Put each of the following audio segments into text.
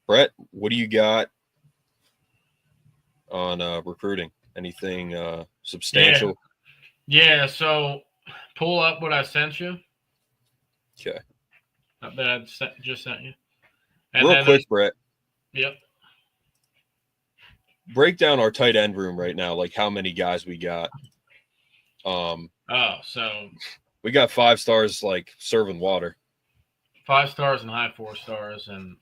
Brett, what do you got on recruiting? Anything substantial? Yeah, so pull up what I sent you. Okay. That I just sent you. And Real quick, Brett. Yep. Break down our tight end room right now, like how many guys we got. So we got 5 stars like serving water. 5 stars and high 4 stars. And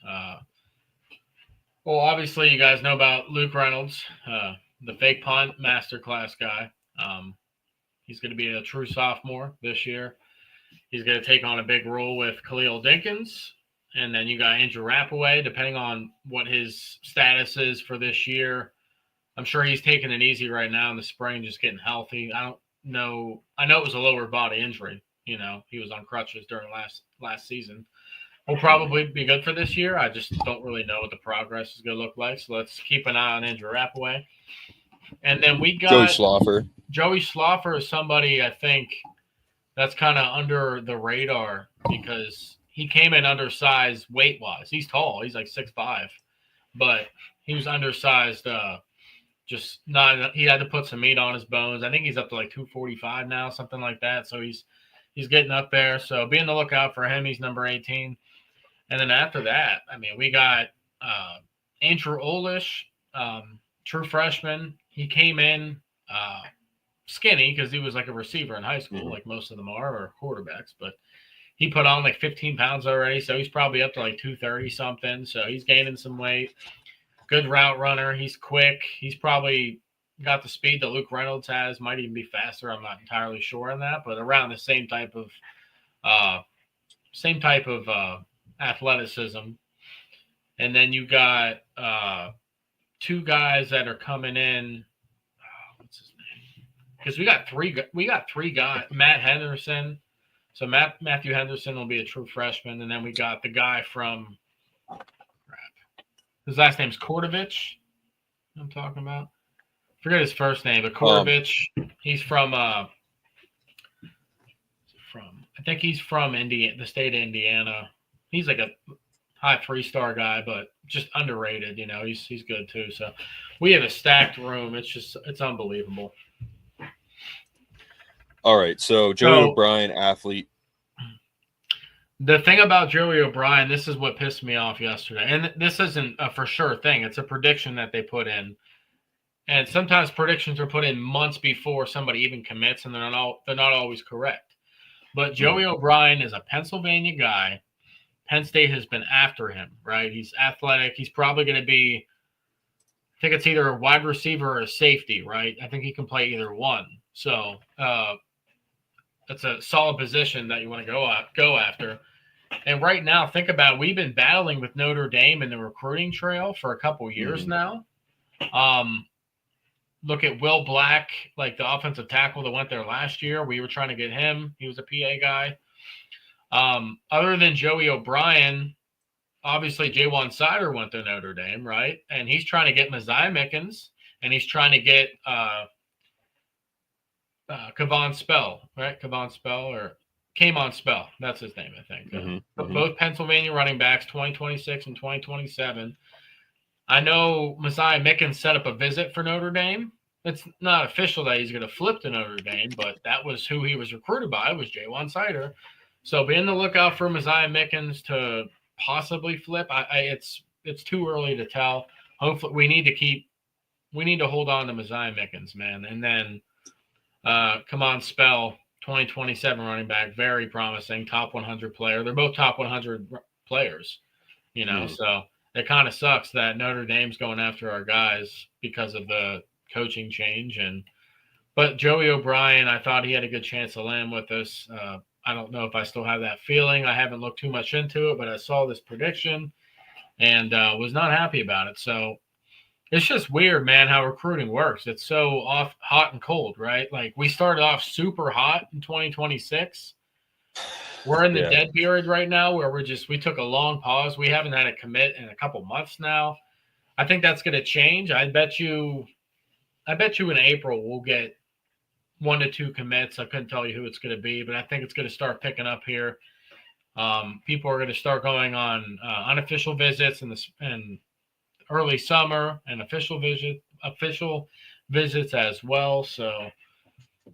well, obviously you guys know about Luke Reynolds, the fake punt masterclass guy. He's going to be a true sophomore this year. He's going to take on a big role with Khalil Dinkins. And then you got Andrew Rappaway, depending on what his status is for this year. I'm sure he's taking it easy right now in the spring, just getting healthy. I don't know. I know it was a lower body injury. You know, he was on crutches during last season. Will probably be good for this year. I just don't really know what the progress is going to look like. So let's keep an eye on Andrew Rappaway. And then we got Joey Schlaffer. Joey Schlaffer is somebody I think that's kind of under the radar because he came in undersized weight-wise. He's tall. He's like 6'5", but he was undersized. Just not. He had to put some meat on his bones. I think he's up to like 245 now, something like that. So he's getting up there. So be on the lookout for him. He's number 18. And then after that, I mean, we got Andrew Olish, true freshman. He came in skinny because he was like a receiver in high school, like most of them are, or quarterbacks. But he put on like 15 pounds already, so he's probably up to like 230 something. So he's gaining some weight. Good route runner. He's quick. He's probably got the speed that Luke Reynolds has. Might even be faster. I'm not entirely sure on that, but around the same type of athleticism. And then you got 2 guys that are coming in. What's his name? Because we got 3 guys. Matt Henderson. So Matthew Henderson will be a true freshman, and then we got the guy from. His last name's Kordovich. I'm talking about. Forget his first name, but Kordovich. He's from. I think he's from Indiana, the state of Indiana. He's like a high 3-star guy, but just underrated. You know, he's good too. So we have a stacked room. It's unbelievable. All right, so Joey O'Brien, athlete. The thing about Joey O'Brien, this is what pissed me off yesterday. And this isn't a for sure thing. It's a prediction that they put in. And sometimes predictions are put in months before somebody even commits, and they're not always correct. But Joey O'Brien is a Pennsylvania guy. Penn State has been after him, right? He's athletic. He's probably going to be, I think it's either a wide receiver or a safety, right? I think he can play either one. So that's a solid position that you want to go after. And right now, think about it. We've been battling with Notre Dame in the recruiting trail for a couple years now. Look at Will Black, like the offensive tackle that went there last year. We were trying to get him. He was a PA guy. Other than Joey O'Brien, obviously Jaywan Sider went to Notre Dame, right? And he's trying to get Messiah Mickens, and he's trying to get Kavon Spell, right? Kavon Spell or Kamon Spell. That's his name, I think. Both Pennsylvania running backs, 2026 and 2027. I know Messiah Mickens set up a visit for Notre Dame. It's not official that he's going to flip to Notre Dame, but that was who he was recruited by, was Jaywan Sider. So be on the lookout for Messiah Mickens to possibly flip. It's too early to tell. Hopefully, we need to hold on to Messiah Mickens, man. And then Kamon Spell, 2027 running back, very promising, top 100 player. They're both top 100 players, you know. So it kind of sucks that Notre Dame's going after our guys because of the coaching change. But Joey O'Brien, I thought he had a good chance to land with us. I don't know if I still have that feeling. I haven't looked too much into it, but I saw this prediction and was not happy about it. So it's just weird, man, how recruiting works. It's so hot and cold, right? Like we started off super hot in 2026. We're in the dead period right now where we took a long pause. We haven't had a commit in a couple months now. I think that's going to change. I bet you in April we'll get 1 to 2 commits. I couldn't tell you who it's going to be, but I think it's going to start picking up here. People are going to start going on unofficial visits in early summer, and official visits as well. So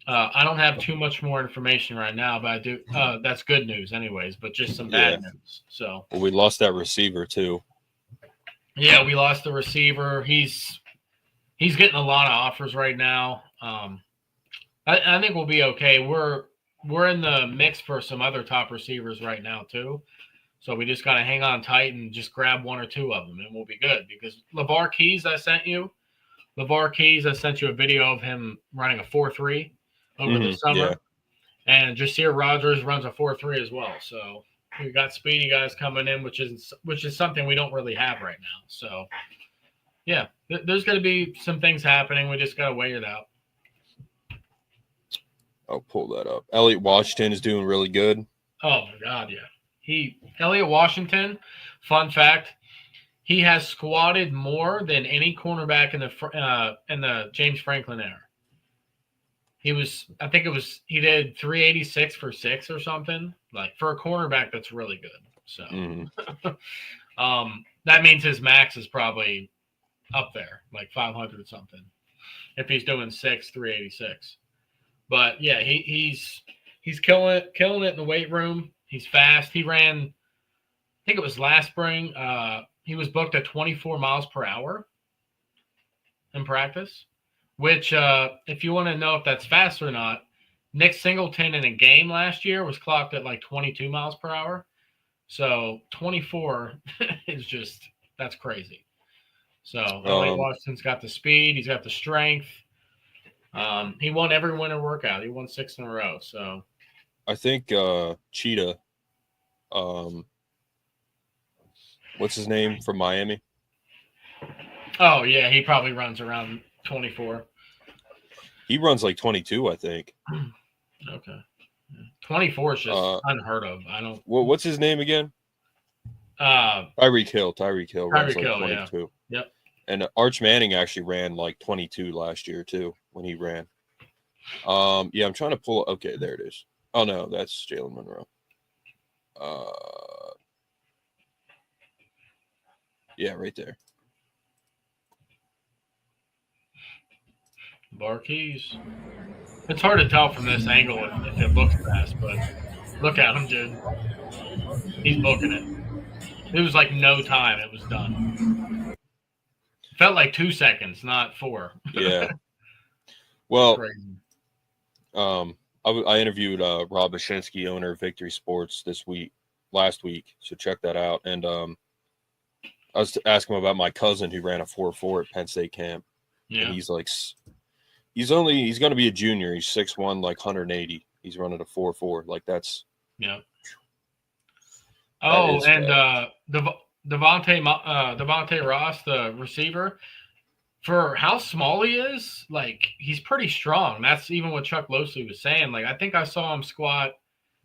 I don't have too much more information right now, but I do. That's good news, anyways. But just some bad news. So we lost that receiver too. Yeah, we lost the receiver. He's getting a lot of offers right now. I think we'll be okay. We're in the mix for some other top receivers right now too. So we just got to hang on tight and just grab one or two of them, and we'll be good. Because LeVar Keys, I sent you a video of him running a 4.3 over the summer. Yeah. And Jasir Rogers runs a 4.3 as well. So we got speedy guys coming in, which is something we don't really have right now. So, yeah, there's going to be some things happening. We just got to wait it out. I'll pull that up. Elliott Washington is doing really good. Oh, my God, yeah. Elliott Washington, fun fact, he has squatted more than any cornerback in the James Franklin era. He did 386 for 6 or something. Like, for a cornerback, that's really good. So, that means his max is probably up there, like 500 something, if he's doing 386. But yeah, he's killing it in the weight room. He's fast. He ran, I think it was last spring. He was booked at 24 miles per hour in practice, which, if you want to know if that's fast or not, Nick Singleton in a game last year was clocked at like 22 miles per hour. So 24 is that's crazy. So Elliott Washington's got the speed. He's got the strength. He won every winter workout. He won 6 in a row. So I think Cheetah, what's his name from Miami? Oh, yeah, he probably runs around 24. He runs like 22, I think. Okay. 24 is just unheard of. I don't. What's his name again? Tyreek Hill. Tyreek Hill runs like 22. Yeah. Yep. And Arch Manning actually ran like 22 last year too when he ran. Yeah, I'm trying to pull. Okay, there it is. Oh no, that's Jalen Monroe. Yeah, right there. Bar Keys. It's hard to tell from this angle if it looks fast, but look at him, dude. He's booking it. It was like no time. It was done. Felt like 2 seconds, not 4. Yeah. Well, I interviewed Rob Bashinsky, owner of Victory Sports, last week. So check that out. And I was asking him about my cousin who ran a 4.4 at Penn State camp. Yeah. And he's like, he's going to be a junior. He's 6'1", like 180. He's running a 4.4. Like that's. Yeah. Oh, and Devontae Ross, the receiver, for how small he is, like he's pretty strong. That's even what Chuck Losley was saying. Like I think I saw him squat.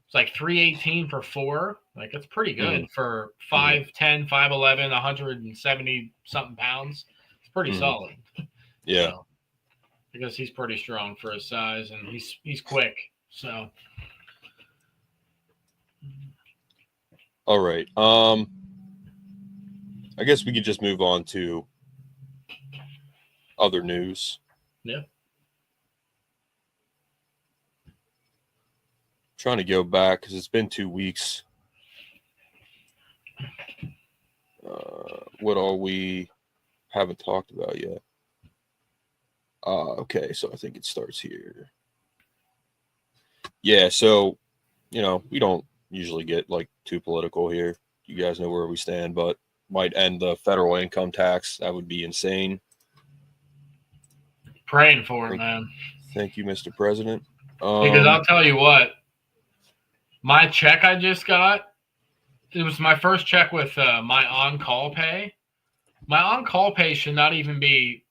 It's like 318 for 4. Like it's pretty good for 5'10", 5'11", 170 something pounds. It's pretty solid. Yeah. So, because he's pretty strong for his size and he's quick. So. All right. I guess we could just move on to other news. Yeah. Trying to go back because it's been 2 weeks. What all we haven't talked about yet. Okay, so I think it starts here. Yeah, so, we don't usually get like too political here. You guys know where we stand, but might end the federal income tax. That would be insane. Praying for it, man. Thank you, Mr. President. Because I'll tell you what, my check I just got, it was my first check with my on-call pay. My on-call pay should not even be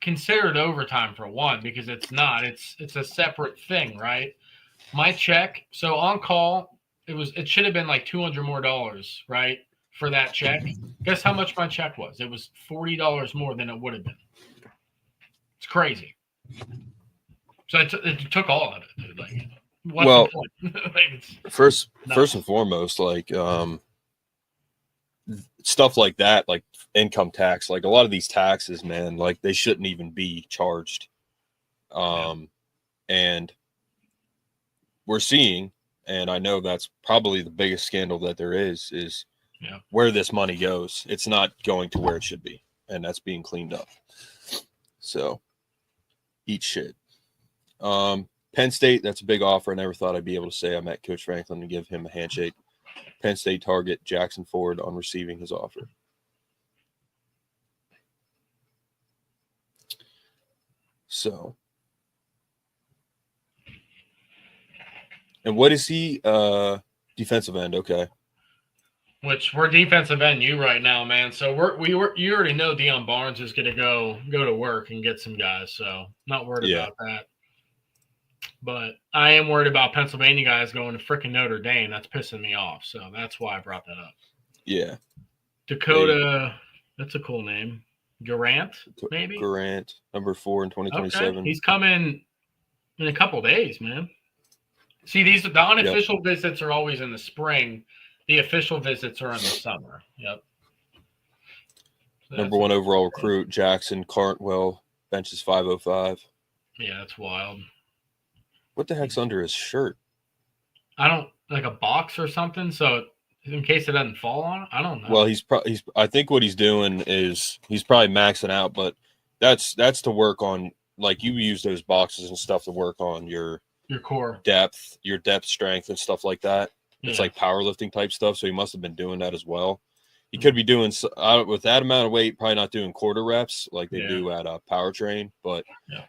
considered overtime for one, because it's not. It's a separate thing, right? My check, so on-call, it should have been like $200 more, right, for that check. Guess how much my check was? It was $40 more than it would have been. It's crazy. So it took all of it, dude. Like, what's the point? Like, first and foremost, like stuff like that, like income tax, like a lot of these taxes, man, like they shouldn't even be charged. And we're seeing, and I know that's probably the biggest scandal that there is where this money goes. It's not going to where it should be, and that's being cleaned up. So eat shit. Penn State, that's a big offer. I never thought I'd be able to say I met Coach Franklin and give him a handshake. Penn State target Jackson Ford on receiving his offer. So, and what is he? Defensive end. Okay. Which we're defensive end you right now, man. So you already know Deion Barnes is going to go to work and get some guys. So not worried about that. But I am worried about Pennsylvania guys going to freaking Notre Dame. That's pissing me off. So that's why I brought that up. Yeah. Dakota, that's a cool name. Garant, maybe? Garant, number 4 in 2027. Okay. He's coming in a couple days, man. See, the unofficial visits are always in the spring. The official visits are in the summer. Yep. So number 1 overall recruit, Jackson Cartwell, benches 505. Yeah, that's wild. What the heck's under his shirt? I don't like a box or something. So in case it doesn't fall on, I don't know. Well, he's I think what he's doing is he's probably maxing out, but that's to work on. Like you use those boxes and stuff to work on your core depth, your depth strength and stuff like that. It's like powerlifting type stuff. So he must have been doing that as well. He could be doing with that amount of weight, probably not doing quarter reps like they do at a power train. But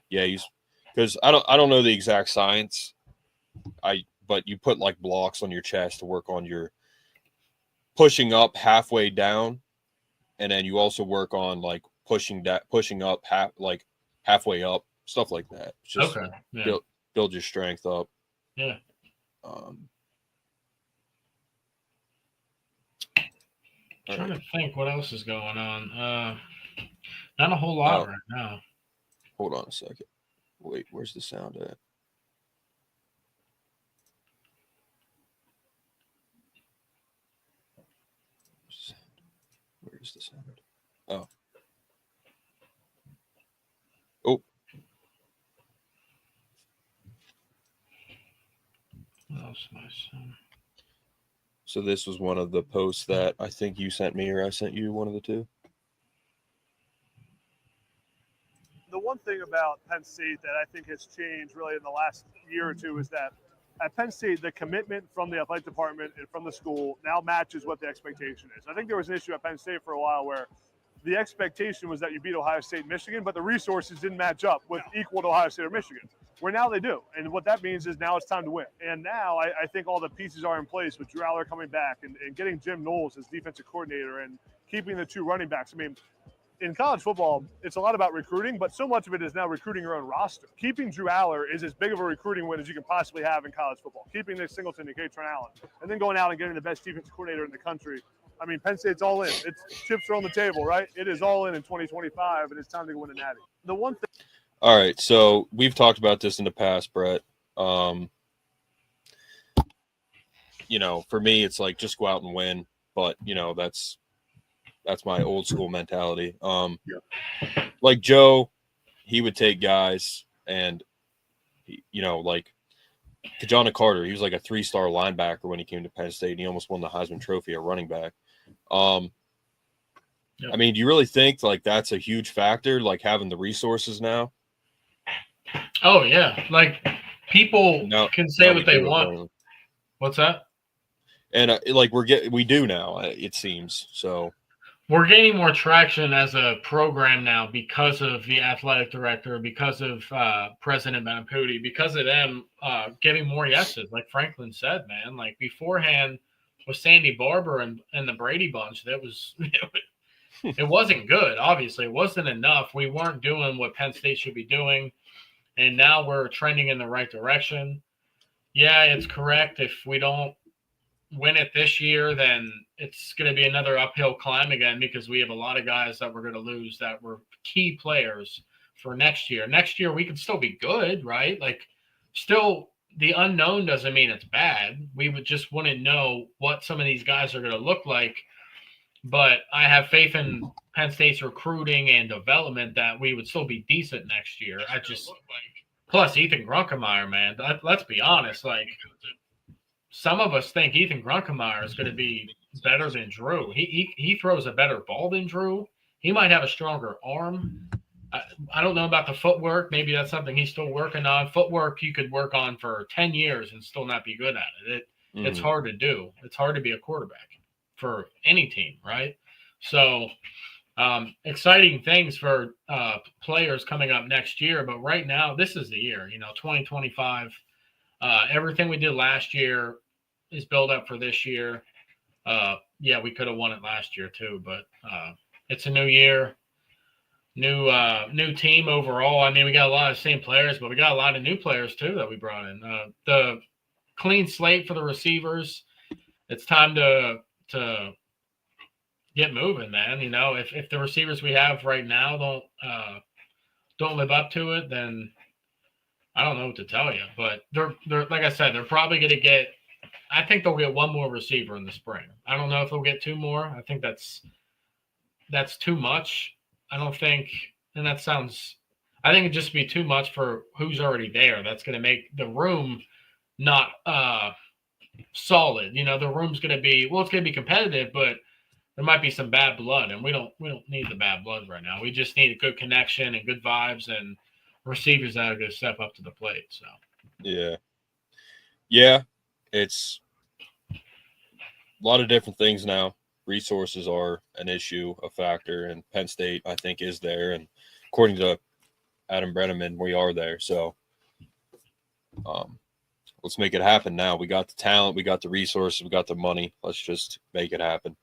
he's because I don't know the exact science. But you put like blocks on your chest to work on your pushing up halfway down, and then you also work on like pushing up halfway up, stuff like that. Just build your strength up. Yeah. Trying to think what else is going on. Not a whole lot right now. Hold on a second. Wait, where's the sound at? Where's the sound? Oh. What else am I saying? So this was one of the posts that I think you sent me, or I sent you, one of the two. The one thing about Penn State that I think has changed really in the last year or two is that at Penn State, the commitment from the athletic department and from the school now matches what the expectation is. I think there was an issue at Penn State for a while where the expectation was that you beat Ohio State and Michigan, but the resources didn't match up with equal to Ohio State or Michigan, where now they do. And what that means is now it's time to win. And now I think all the pieces are in place with Drew Aller coming back and getting Jim Knowles as defensive coordinator and keeping the 2 running backs. I mean, in college football, it's a lot about recruiting, but so much of it is now recruiting your own roster. Keeping Drew Aller is as big of a recruiting win as you can possibly have in college football. Keeping Nick Singleton and Katron Allen, and then going out and getting the best defensive coordinator in the country. I mean, Penn State's all in. It's chips are on the table, right? It is all in 2025, and it's time to win a natty. The one thing. All right, so we've talked about this in the past, Brett. For me, it's like just go out and win. But that's my old school mentality. Like Joe, he would take guys, and like Kajana Carter, he was like a 3-star linebacker when he came to Penn State, and he almost won the Heisman Trophy at running back. I mean, do you really think like that's a huge factor, like having the resources now? Oh yeah, like people can say what they want. Apparently. What's that? And like we do now, it seems. So we're gaining more traction as a program now because of the athletic director, because of President Benaputi, because of them getting more yeses. Like Franklin said, man, like beforehand with Sandy Barber and the Brady Bunch, that was it wasn't good. Obviously, it wasn't enough. We weren't doing what Penn State should be doing, and now we're trending in the right direction. Yeah, it's correct. If we don't win it this year, then it's going to be another uphill climb again because we have a lot of guys that we're going to lose that were key players for next year. Next year, we can still be good, right? Like, still the unknown doesn't mean it's bad. We wouldn't know what some of these guys are going to look like. But I have faith in Penn State's recruiting and development that we would still be decent next year. Plus Ethan Grunkemeyer, man. Let's be honest. Like, some of us think Ethan Grunkemeyer is going to be better than Drew. He throws a better ball than Drew. He might have a stronger arm. I don't know about the footwork. Maybe that's something he's still working on. Footwork you could work on for 10 years and still not be good at it. It's hard to do. It's hard to be a quarterback for any team, right? So exciting things for players coming up next year. But right now, this is the year, 2025. Everything we did last year is built up for this year. We could have won it last year too, but it's a new year. New team overall. I mean, we got a lot of the same players, but we got a lot of new players too that we brought in. The clean slate for the receivers. It's time to get moving, man. If the receivers we have right now don't live up to it, then I don't know what to tell you. But they're like I said, they're probably going to get. I think they'll get one more receiver in the spring. I don't know if they'll get two more. I think that's too much. I don't think, and I think it'd just be too much for who's already there. That's going to make the room not solid. The room's going to be, it's going to be competitive, but there might be some bad blood, and we don't need the bad blood right now. We just need a good connection and good vibes and receivers that are going to step up to the plate. So yeah, it's a lot of different things now. Resources are an issue, a factor, and Penn State, I think, is there. And according to Adam Brenneman, we are there. So let's make it happen now. We got the talent, we got the resources, we got the money. Let's just make it happen.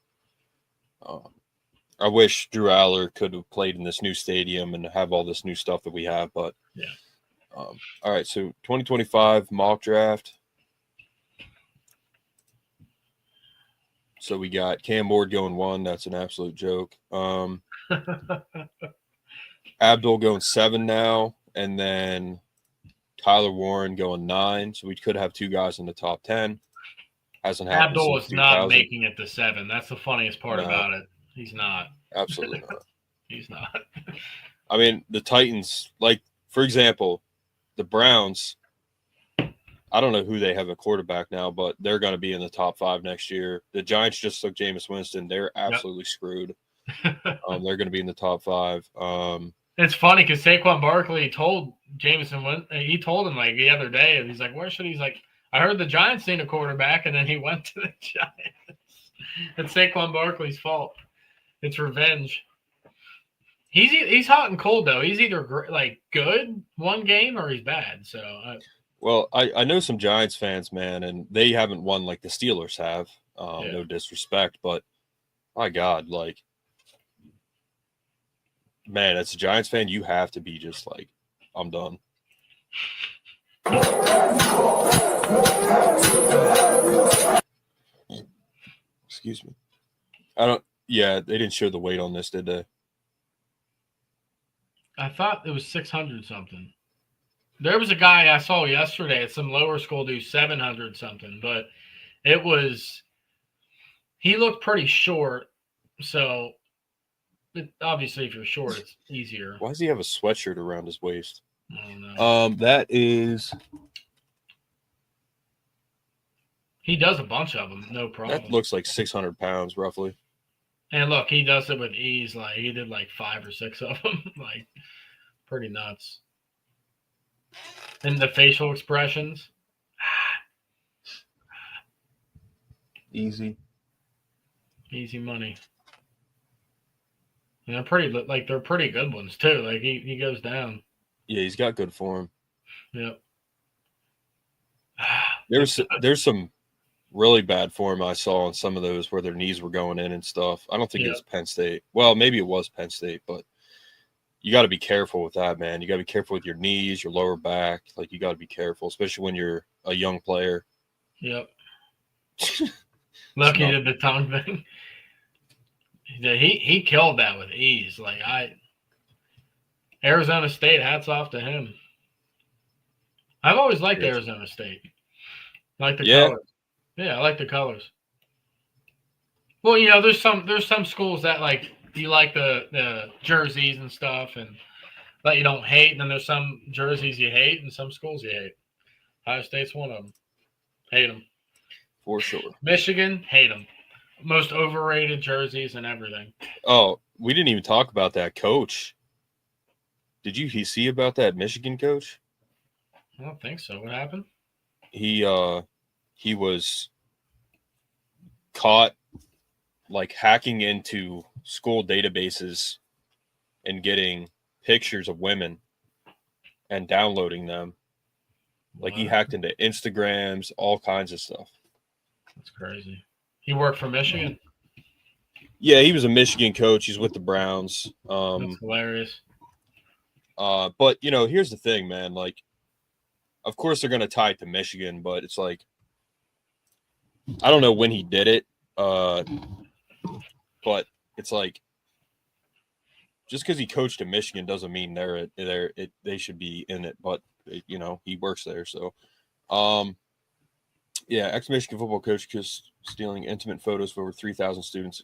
I wish Drew Aller could have played in this new stadium and have all this new stuff that we have, but yeah. All right, so 2025 mock draft. So we got Cam Ward going 1. That's an absolute joke. Abdul going 7 now, and then Tyler Warren going 9. So we could have 2 guys in the top 10. Hasn't happened. Abdul is not making it to 7. That's the funniest part about it. He's not. Absolutely not. He's not. I mean, the Titans, like, for example, the Browns, I don't know who they have a quarterback now, but they're going to be in the top 5 next year. The Giants just took Jameis Winston. They're absolutely screwed. They're going to be in the top 5. It's funny because Saquon Barkley told Jameson, he told him like the other day, and he's like, where should he's like, I heard the Giants need a quarterback, and then he went to the Giants. It's Saquon Barkley's fault. It's revenge. He's hot and cold though. He's either like good one game or he's bad. So. Well, I know some Giants fans, man, and they haven't won like the Steelers have. No disrespect, but my God, like, man, as a Giants fan, you have to be just like, I'm done. Excuse me. They didn't show the weight on this, did they? I thought it was 600 something. There was a guy I saw yesterday at some lower school do 700 something, but he looked pretty short. So obviously if you're short, it's easier. Why does he have a sweatshirt around his waist? I don't know. That is. He does a bunch of them, no problem. That looks like 600 pounds roughly. And look, he does it with ease. Like he did like 5 or 6 of them. Like pretty nuts. And the facial expressions. Easy money. And they're pretty good ones too. Like he goes down. Yeah, he's got good form. Yep. There's some really bad form I saw on some of those where their knees were going in and stuff. I don't think it was Penn State. Well, maybe it was Penn State, but you got to be careful with that, man. You got to be careful with your knees, your lower back. Like, you got to be careful, especially when you're a young player. Yep. Look, he did the tongue thing. He killed that with ease. Like, Arizona State, hats off to him. I've always liked Arizona State. I like the colors. Yeah, I like the colors. Well, there's some schools that like you like the jerseys and stuff, and that you don't hate. And then there's some jerseys you hate, and some schools you hate. Ohio State's one of them. Hate them. For sure. Michigan, hate them. Most overrated jerseys and everything. Oh, we didn't even talk about that coach. Did you see about that Michigan coach? I don't think so. What happened? He was caught like hacking into school databases and getting pictures of women and downloading them. Like he hacked into Instagrams, all kinds of stuff. That's crazy. He worked for Michigan? Yeah, he was a Michigan coach. He's with the Browns. That's hilarious. But, here's the thing, man. Like, of course they're going to tie it to Michigan, but it's like, I don't know when he did it. But it's like, just because he coached at Michigan doesn't mean they should be in it. But, he works there. So, yeah, ex-Michigan football coach just stealing intimate photos of over 3,000 students.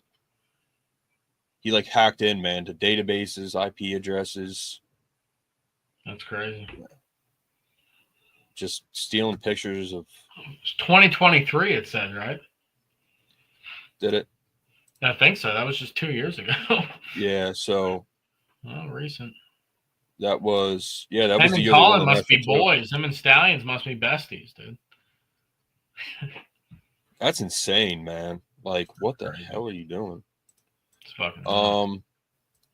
He like hacked in, man, to databases, IP addresses. That's crazy. Just stealing pictures of. It's 2023, it said, right? Did it? I think so. That was just 2 years ago. Yeah. So. Oh, recent. That was the year. Him and Colin must be boys. Him and Stallions must be besties, dude. That's insane, man. Like, what the hell are you doing? It's fucking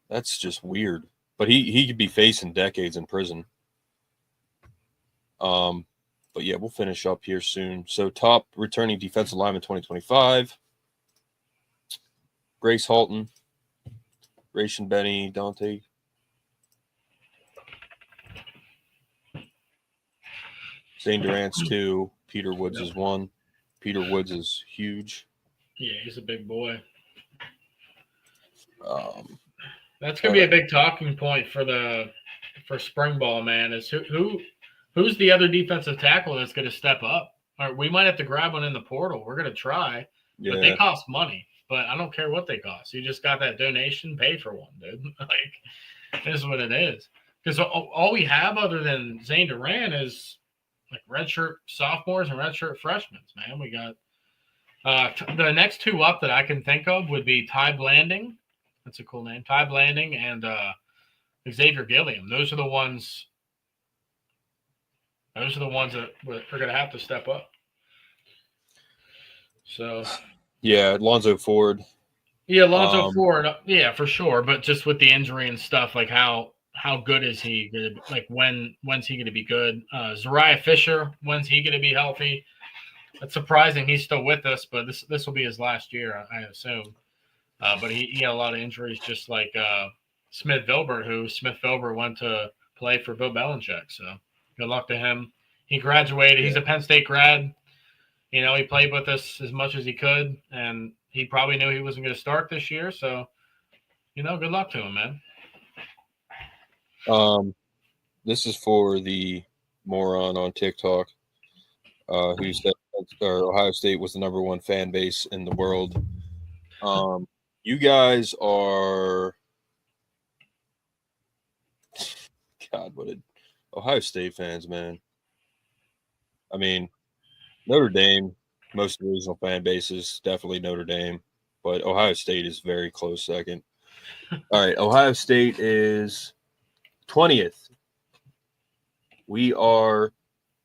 that's just weird. But he could be facing decades in prison. But yeah, we'll finish up here soon. So top returning defensive lineman 2025. Grace Halton, Rayshon Benny, Dante. Zane Durant's 2. Peter Woods is 1. Peter Woods is huge. Yeah, he's a big boy. That's gonna be a big talking point for spring ball, man. Is who's the other defensive tackle that's gonna step up? Or we might have to grab one in the portal. We're gonna try, but they cost money. But I don't care what they cost. You just got that donation, pay for one, dude. Like, this is what it is. Because all we have other than Zane Durant is like redshirt sophomores and redshirt freshmen, man. We got the next two up that I can think of would be Ty Blanding. That's a cool name. Ty Blanding and Xavier Gilliam. Those are the ones that are going to have to step up. So, yeah, Lonzo Ford. Yeah, Lonzo Ford. Yeah, for sure. But just with the injury and stuff, like how good is he going to? Like when's he going to be good? Zariah Fisher, when's he going to be healthy? It's surprising he's still with us, but this will be his last year, I assume. But he had a lot of injuries, just like Smith Vilbert, who Smith Vilbert went to play for Bill Belichick. So good luck to him. He graduated. Yeah. He's a Penn State grad. He played with us as much as he could, and he probably knew he wasn't going to start this year. So, good luck to him, man. This is for the moron on TikTok who said Ohio State was the #1 fan base in the world. You guys are Ohio State fans, man. I mean, Notre Dame, most regional fan bases, definitely Notre Dame, but Ohio State is very close second. All right, Ohio State is 20th. We are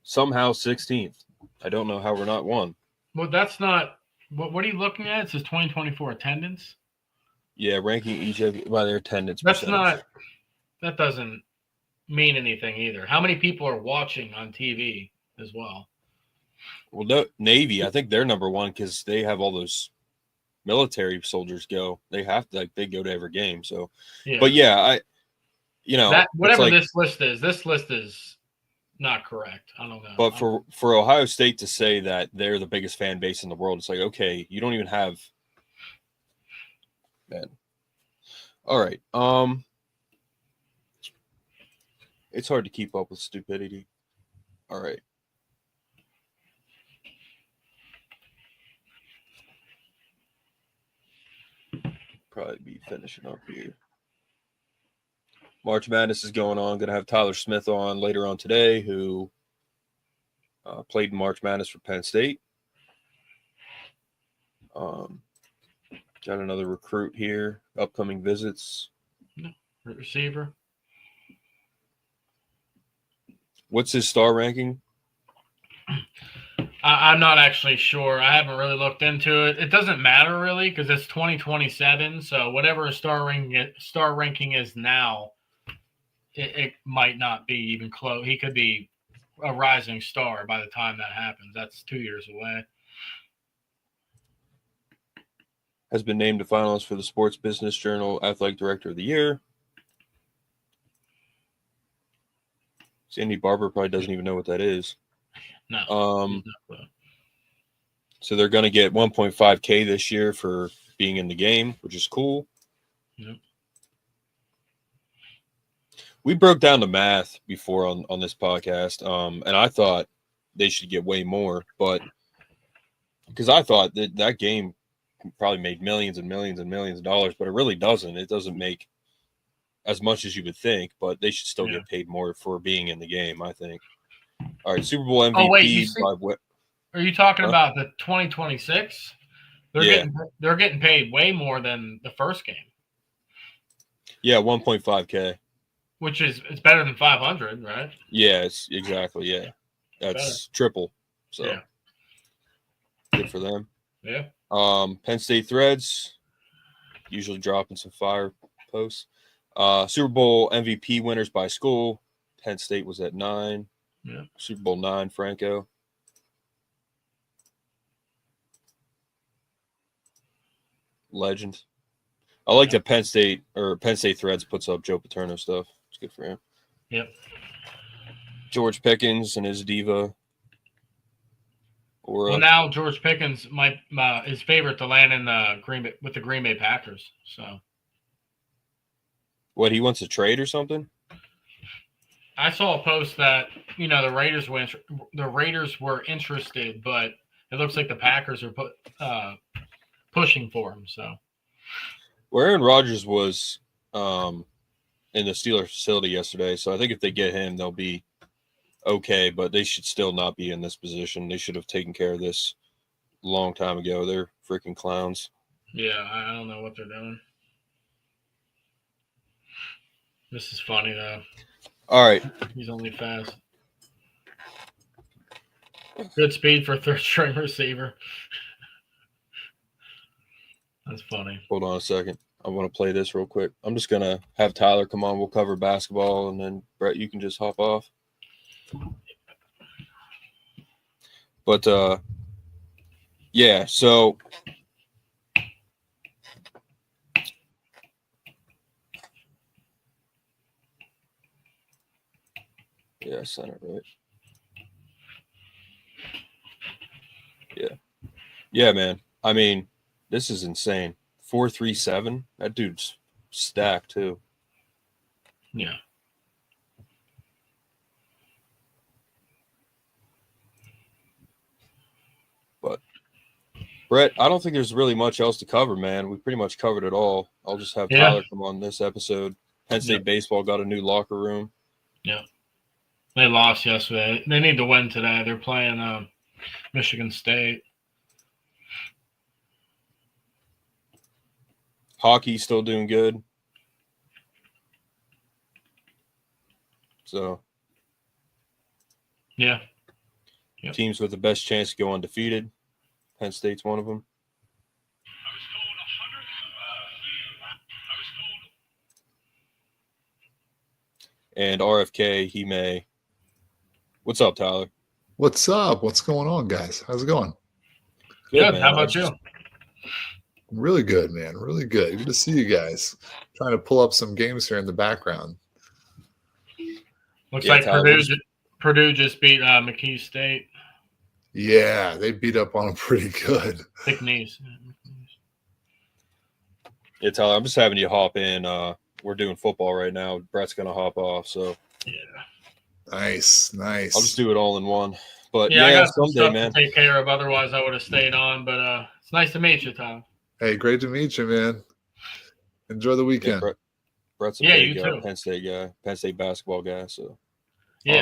somehow 16th. I don't know how we're not 1. Well, that's not – what are you looking at? It says 2024 attendance. Yeah, ranking each of by their attendance. That's percentage. That doesn't mean anything either. How many people are watching on TV as well? Well, no, Navy, I think they're #1 because they have all those military soldiers go. They have to, they go to every game. So, yeah. But yeah, whatever this list is not correct. I don't know. But for Ohio State to say that they're the biggest fan base in the world, it's like, okay, you don't even have. Man. All right. It's hard to keep up with stupidity. All right. Probably be finishing up here. March Madness is going on. Going to have Tyler Smith on later on today, who played in March Madness for Penn State. Got another recruit here. Upcoming visits. Receiver. What's his star ranking? I'm not actually sure. I haven't really looked into it. It doesn't matter really because it's 2027. So whatever a star ranking is now, it might not be even close. He could be a rising star by the time that happens. That's 2 years away. Has been named a finalist for the Sports Business Journal Athletic Director of the Year. Sandy Barber probably doesn't even know what that is. No. So they're going to get $1.5K this year for being in the game, which is cool. Yep. We broke down the math before on this podcast, and I thought they should get way more, but because I thought that game probably made millions and millions and millions of dollars, but it really doesn't. It doesn't make as much as you would think, but they should still get paid more for being in the game, I think. All right, Super Bowl MVP. Oh, wait, are you talking about the 2026? They're getting paid way more than the first game. Yeah, 1.5K. Which is it's better than 500, right? Yeah, it's exactly, yeah. That's triple. So good for them. Yeah. Penn State Threads, usually dropping some fire posts. Super Bowl MVP winners by school. Penn State was at 9. Yeah. Super Bowl 9, Franco. Legend. I like that Penn State Threads puts up Joe Paterno stuff. It's good for him. Yep. George Pickens and his diva. Well, now George Pickens is favorite to land in with the Green Bay Packers. So. What, he wants to trade or something? I saw a post that the Raiders were interested, but it looks like the Packers are pushing for him. So. Well, Aaron Rodgers was in the Steelers facility yesterday, so I think if they get him, they'll be okay, but they should still not be in this position. They should have taken care of this a long time ago. They're freaking clowns. Yeah, I don't know what they're doing. This is funny, though. All right. He's only fast. Good speed for third-string receiver. That's funny. Hold on a second. I want to play this real quick. I'm just going to have Tyler come on. We'll cover basketball, and then, Brett, you can just hop off. But, yeah, so yeah, center, right? Yeah, man. I mean, this is insane. 4.37. That dude's stacked too. Yeah. But Brett, I don't think there's really much else to cover, man. We pretty much covered it all. I'll just have Tyler come on this episode. Penn State baseball got a new locker room. Yeah. They lost yesterday. They need to win today. They're playing Michigan State. Hockey's still doing good. So. Yeah. Yep. Teams with the best chance to go undefeated. Penn State's one of them. And RFK, he may. What's up, Tyler? What's up? What's going on, guys? How's it going? Good. How about you? Really good, man. Really good. Good to see you guys. Trying to pull up some games here in the background. Looks like Purdue just beat McKee State. Yeah, they beat up on them pretty good. Thick knees. Yeah, Tyler, I'm just having you hop in. We're doing football right now. Brett's going to hop off. So, yeah. Nice. I'll just do it all in one. But I got some someday, stuff man. to take care of. Otherwise, I would have stayed on. But it's nice to meet you, Tom. Hey, great to meet you, man. Enjoy the weekend. Brett's a you big too. Penn State guy, Penn State basketball guy. So yeah.